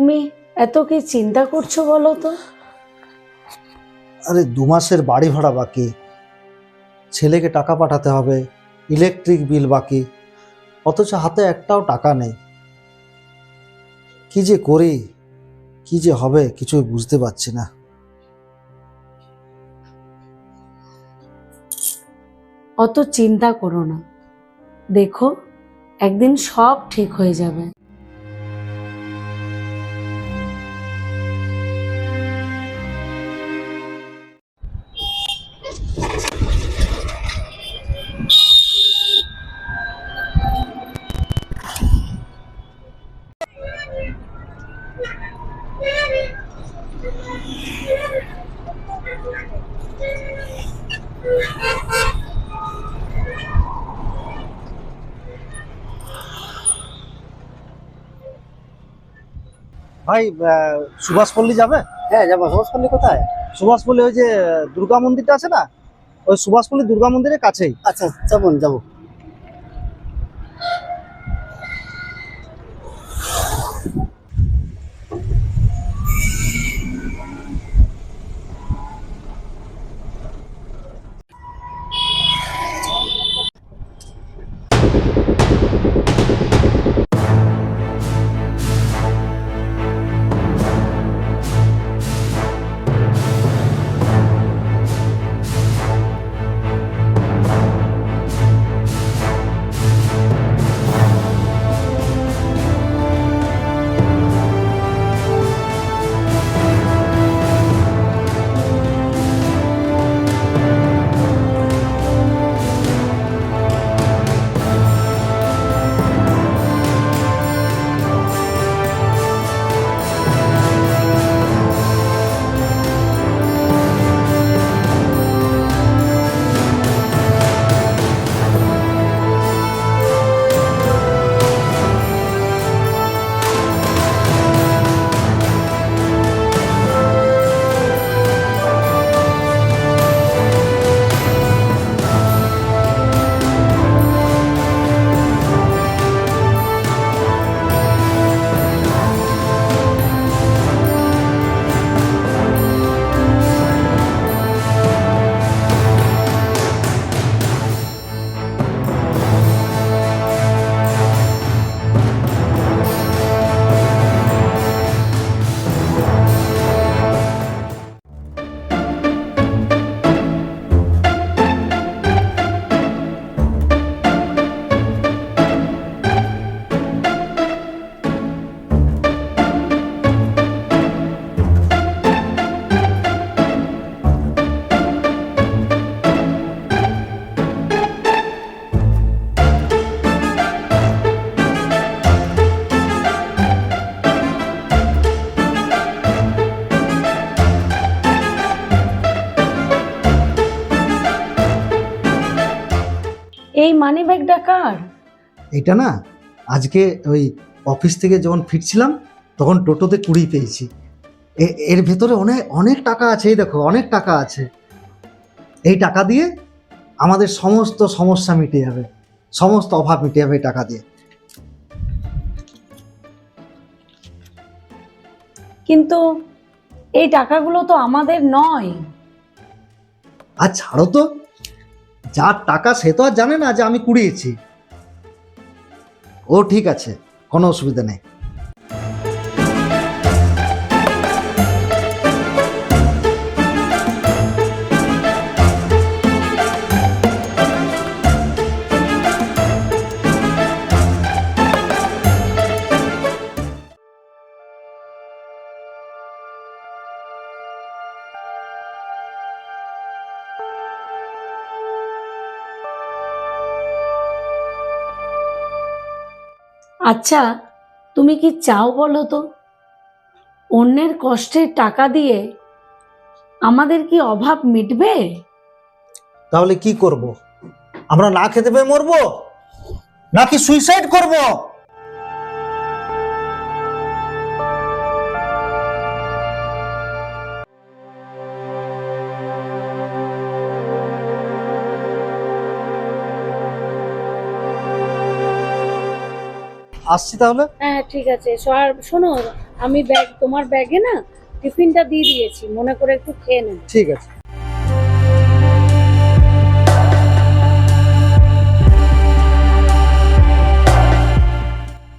তুমি এত কি চিন্তা করছো বলো তো? আরে 2 মাসের বাড়ি ভাড়া বাকি, ছেলেকে টাকা পাঠাতে হবে, ইলেকট্রিক বিল বাকি, অথচ হাতে একটাও টাকা নেই। কি যে করি, কি যে হবে কিছুই বুঝতে পারছি না। অত চিন্তা করো না, দেখো একদিন সব ঠিক হয়ে যাবে। ভাই, সুভাষপল্লী যাবে? হ্যাঁ যাবো। সবসময় কোথায়? সুভাষপল্লী ওই যে দুর্গা মন্দিরটা আছে না, ওই সুভাষপল্লী দুর্গা মন্দিরের কাছেই। আচ্ছা যাবো যাবো। এই মানি ব্যাগটা কার? এটা না, আজকে ওই অফিস থেকে যখন ফিরছিলাম তখন টোটোতে কুড়িয়ে পেয়েছি। এর ভেতরে অনেক অনেক টাকা আছে, এই দেখো অনেক টাকা আছে। এই টাকা দিয়ে আমাদের সমস্ত সমস্যা মিটে যাবে, সমস্ত অভাব মিটে যাবে এই টাকা দিয়ে। কিন্তু এই টাকাগুলো তো আমাদের নয়। আর ছাড়ো তো, যার টাকা সে তো আর জানে না যে আমি কুড়িয়েছি। ও ঠিক আছে, কোনো অসুবিধা নেই। আচ্ছা, তুমি কি চাও বলো তো? অন্যের কষ্টের টাকা দিয়ে আমাদের কি অভাব মিটবে? তাহলে কি করব? আমরা না খেতে পেয়ে মরবো, নাকি সুইসাইড করব? আসছি তাহলে। হ্যাঁ ঠিক আছে। আর শোনো, আমি তোমার ব্যাগে না টিফিনটা দিয়ে দিয়েছি, মনে করে একটু খেয়ে নেন। ঠিক আছে।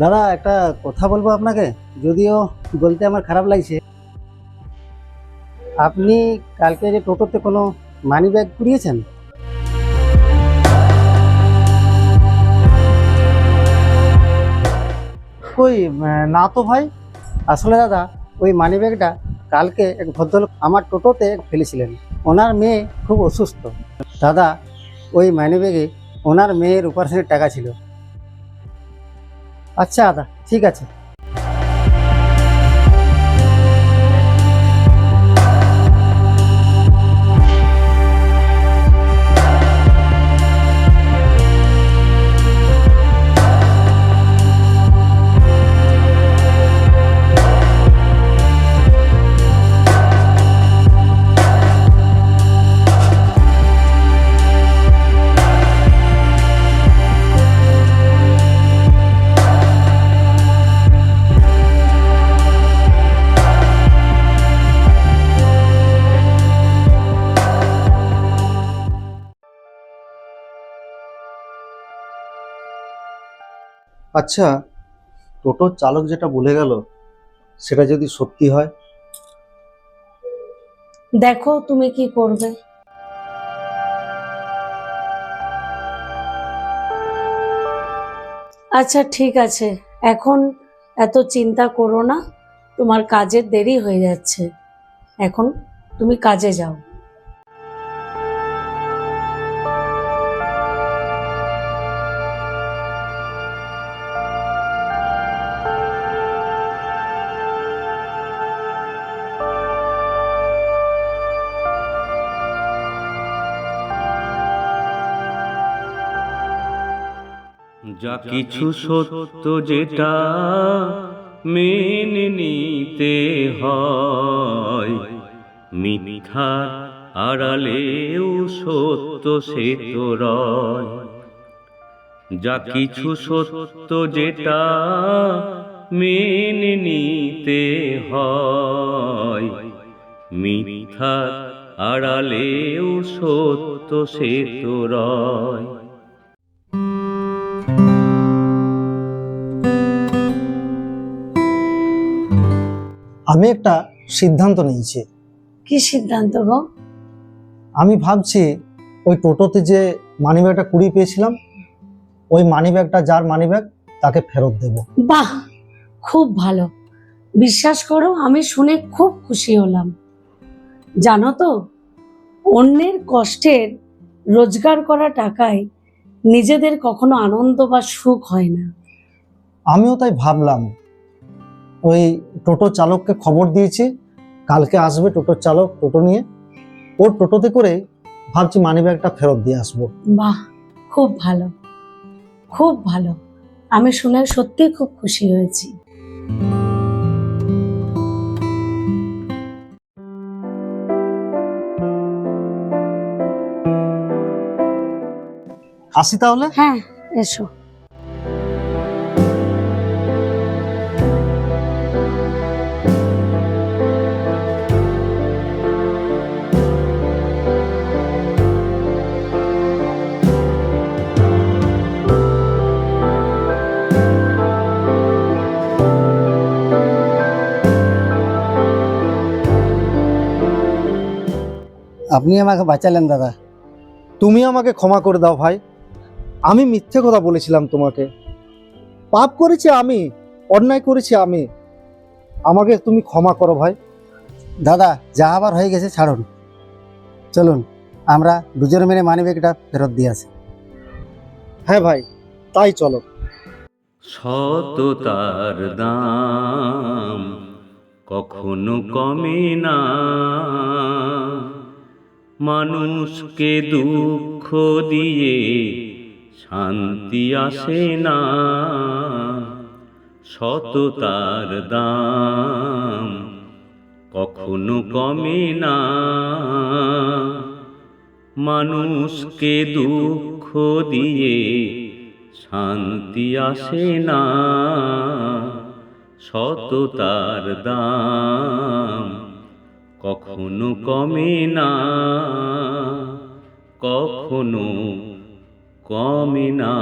দাদা একটা কথা বলবো আপনাকে, যদিও বলতে আমার খারাপ লাগছে। আপনি কালকে যে টোটোতে কোনো মানি ব্যাগ কুড়িয়েছেন? কই না তো ভাই। আসলে দাদা, ওই মানি ব্যাগটা কালকে এক ভদ্রলোক আমার টোটোতে ফেলেছিলেন। ওনার মেয়ে খুব অসুস্থ। দাদা, ওই মানি ব্যাগে ওনার মেয়ের অপারেশনের টাকা ছিল। আচ্ছা দাদা, ঠিক আছে। আচ্ছা, টোটোর চালক যেটা বলে গেল সেটা যদি সত্যি হয়? দেখো তুমি কি করবে। আচ্ছা ঠিক আছে, এখন এত চিন্তা করো না, তোমার কাজের দেরি হয়ে যাচ্ছে, এখন তুমি কাজে যাও। যা কিছু সত্য যেটা মেনে নিতে হয়, মিথ্যা আড়ালেও সত্য সে তো রয়। যা কিছু সত্য যেটা মেনে নিতে হয়, মিথ্যা আড়ালেও সত্য সে তো রয়। আমি একটা সিদ্ধান্ত নিয়েছি। কি সিদ্ধান্ত গো? আমি ভাবছি ওই টোটোতে যে মানিব্যাগটা কুড়িয়ে পেয়েছিলাম, ওই মানিব্যাগটা যার মানিব্যাগ তাকে ফেরত দেব। বাহ, খুব ভালো। বিশ্বাস করো, আমি শুনে খুব খুশি হলাম। জানো তো, অন্যের কষ্টের রোজগার করা টাকায় নিজেদের কখনো আনন্দ বা সুখ হয় না। আমিও তাই ভাবলাম, ওই টোটো চালককে খবর দিয়েছি, কালকে আসবে টোটোর চালক টোটো নিয়ে, ওর টোটোতে করে ভাবছি মানিব্যাগটা ফেরত দিয়ে আসবো। বাহ, খুব ভালো, খুব ভালো। আমি শুনে সত্যি খুব খুশি হয়েছি। আসি তাহলে। হ্যাঁ, এসো। আপনি আমাকে বাঁচালেন দাদা। তুমি আমাকে ক্ষমা করে দাও ভাই, আমি মিথ্যে কথা বলেছিলাম তোমাকে। পাপ করেছি আমি, অন্যায় করেছি আমি, আমাকে তুমি ক্ষমা করো ভাই। দাদা, যা আবার হয়ে গেছে ছাড়ুন, চলুন আমরা দুজনে মিলে মানিব্যাগটা ফেরত দিয়ে আসি। হ্যাঁ ভাই, তাই চলো। সততার দাম কখনো কমে না, মানুষকে দুঃখ দিয়ে শান্তি আসে না। সততার দাম কখনো কমে না, মানুষকে দুঃখ দিয়ে শান্তি আসে না। সততার দাম কখনো কমে না, কখনো কমে না।